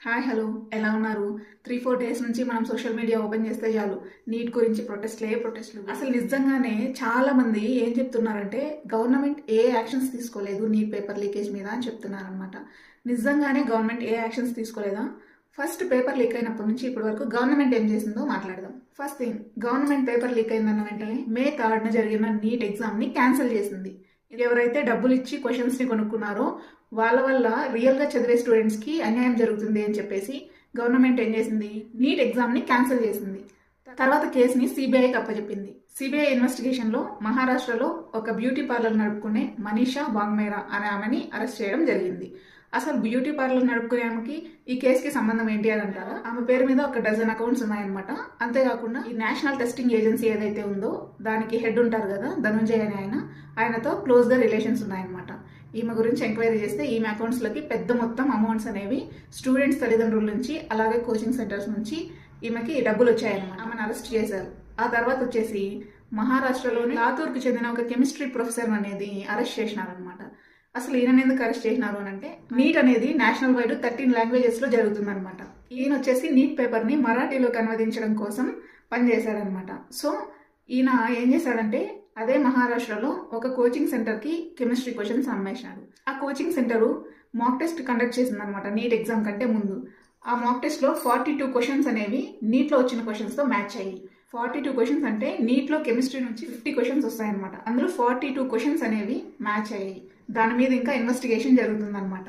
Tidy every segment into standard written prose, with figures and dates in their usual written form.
Hi hello ఎలా ఉన్నారు? 3-4 days నుంచి మనం సోషల్ మీడియా ఓపెన్ చేస్తే చాలు నీట్ గురించి ప్రొటెస్ట్లు. అసలు నిజంగానే చాలా మంది ఏం చెప్తున్నారంటే గవర్నమెంట్ ఏ యాక్షన్స్ తీసుకోలేదు నీట్ పేపర్ లీకేజ్ మీద అని చెప్తున్నారనమాట. నిజంగానే గవర్నమెంట్ ఏ యాక్షన్స్ తీసుకోలేదా? ఫస్ట్ పేపర్ లీక్ అయినప్పటి నుంచి ఇప్పటి వరకు గవర్నమెంట్ ఏం చేసిందో మాట్లాడదాం. First thing, government paper leak అయిందన్న వెంటనే May 3న జరిగిన నీట్ ఎగ్జామ్ని క్యాన్సిల్ చేసింది. ఎవరైతే డబ్బులు ఇచ్చి క్వశ్చన్స్ని కొనుక్కున్నారో వాళ్ళ వల్ల రియల్గా చదివే స్టూడెంట్స్కి అన్యాయం జరుగుతుంది అని చెప్పేసి గవర్నమెంట్ ఏం చేసింది, నీట్ ఎగ్జామ్ని క్యాన్సిల్ చేసింది. తర్వాత కేసుని సిబిఐకి అప్పచెప్పింది. సిబిఐ ఇన్వెస్టిగేషన్లో మహారాష్ట్రలో ఒక బ్యూటీ పార్లర్ నడుపుకునే మనీషా వాగ్మేరా అనే ఆమెని అరెస్ట్ చేయడం జరిగింది. అసలు బ్యూటీ పార్లర్ నడుపుకునే ఆమెకి ఈ కేసుకి సంబంధం ఏంటి అని అంటారా? ఆమె పేరు మీద ఒక డజన్ అకౌంట్స్ ఉన్నాయన్నమాట. అంతేకాకుండా ఈ నేషనల్ టెస్టింగ్ ఏజెన్సీ ఏదైతే ఉందో దానికి హెడ్ ఉంటారు కదా ధనుంజయ్ అని ఆయనతో క్లోజ్గా రిలేషన్స్ ఉన్నాయన్నమాట. ఈమె గురించి ఎంక్వైరీ చేస్తే ఈమె అకౌంట్స్లోకి పెద్ద మొత్తం అమౌంట్స్ అనేవి స్టూడెంట్స్ తల్లిదండ్రుల నుంచి అలాగే కోచింగ్ సెంటర్స్ నుంచి ఈమెకి డబ్బులు వచ్చాయన్నమాట. ఆమెను అరెస్ట్ చేశారు. ఆ తర్వాత వచ్చేసి మహారాష్ట్రలోని లాతూర్కి చెందిన ఒక కెమిస్ట్రీ ప్రొఫెసర్ అనేది అరెస్ట్ చేసినారనమాట. అసలు ఈయన ఎందుకు అరెస్ట్ చేసినారు అని అంటే నీట్ అనేది నేషనల్ వైడ్ 13 లాంగ్వేజెస్లో జరుగుతుందన్నమాట. ఈయన వచ్చేసి నీట్ పేపర్ని మరాఠీలోకి అనువదించడం కోసం పనిచేశాడనమాట. సో ఈయన ఏం చేశాడంటే అదే మహారాష్ట్రలో ఒక కోచింగ్ సెంటర్కి కెమిస్ట్రీ క్వశ్చన్స్ అమ్మేసినాడు. ఆ coaching centre mock test conduct చేసిందనమాట నీట్ ఎగ్జామ్ కంటే ముందు. ఆ మాక్ టెస్ట్లో 42 క్వశ్చన్స్ అనేవి నీట్లో వచ్చిన క్వశ్చన్స్తో మ్యాచ్ అయ్యి 42 క్వశ్చన్స్ అంటే నీట్లో కెమిస్ట్రీ నుంచి 50 క్వశ్చన్స్ వస్తాయన్నమాట. అందులో 42 క్వశ్చన్స్ అనేవి మ్యాచ్ అయ్యాయి. దాని మీద ఇంకా ఇన్వెస్టిగేషన్ జరుగుతుందన్నమాట.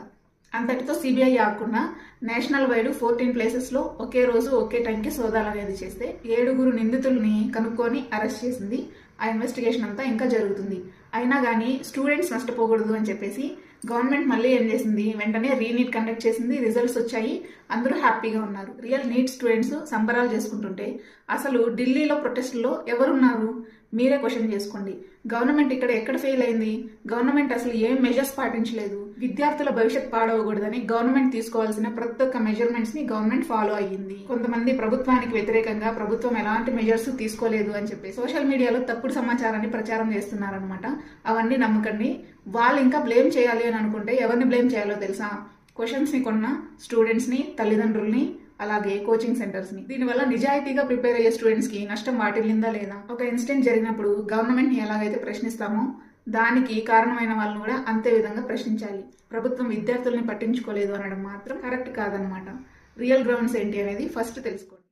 అంతటితో సిబిఐ ఆకుండా నేషనల్ వైడ్ 14 ప్లేసెస్లో ఒకే రోజు ఒకే టైంకి సోదాలు అనేది చేస్తే 7 నిందితుల్ని కనుక్కొని అరెస్ట్ చేసింది. ఆ ఇన్వెస్టిగేషన్ అంతా ఇంకా జరుగుతుంది. అయినా కానీ స్టూడెంట్స్ నష్టపోకూడదు అని చెప్పేసి గవర్నమెంట్ మళ్ళీ ఏం చేసింది, వెంటనే రీనీట్ కండక్ట్ చేసింది. రిజల్ట్స్ వచ్చాయి, అందరూ హ్యాపీగా ఉన్నారు. రియల్ నీట్ స్టూడెంట్స్ సంబరాలు చేసుకుంటుంటే అసలు ఢిల్లీలో ప్రొటెస్ట్లో ఎవరున్నారు? మీరే క్వశ్చన్ చేసుకోండి. గవర్నమెంట్ ఇక్కడ ఎక్కడ ఫెయిల్ అయింది? గవర్నమెంట్ అసలు ఏం మెజర్స్ పాటించలేదు. విద్యార్థుల భవిష్యత్ పాడవకూడదని గవర్నమెంట్ తీసుకోవాల్సిన ప్రతి ఒక్క మెజర్మెంట్స్ ని గవర్నమెంట్ ఫాలో అయ్యింది. కొంతమంది ప్రభుత్వానికి వ్యతిరేకంగా ప్రభుత్వం ఎలాంటి మెజర్స్ తీసుకోలేదు అని చెప్పి సోషల్ మీడియాలో తప్పుడు సమాచారాన్ని ప్రచారం చేస్తున్నారనమాట. అవన్నీ నమ్మకండి. వాళ్ళు ఇంకా బ్లేమ్ చేయాలి అని అనుకుంటే ఎవరిని బ్లేమ్ చేయాలో తెలుసా? క్వశ్చన్స్ ని కొన్న స్టూడెంట్స్ ని, తల్లిదండ్రుల్ని, అలాగే కోచింగ్ సెంటర్స్ ని. దీనివల్ల నిజాయితీగా ప్రిపేర్ అయ్యే స్టూడెంట్స్ కి నష్టం వాటిల్లిందా లేదా? ఒక ఇన్సిడెంట్ జరిగినప్పుడు గవర్నమెంట్ ని ఎలాగైతే ప్రశ్నిస్తామో దానికి కారణమైన వాళ్ళని కూడా అంతే విధంగా ప్రశ్నించాలి. ప్రభుత్వం విద్యార్థుల్ని పట్టించుకోలేదు అనడం మాత్రం కరెక్ట్ కాదనమాట. రియల్ గ్రౌండ్స్ ఏంటి అనేది ఫస్ట్ తెలుసుకోండి.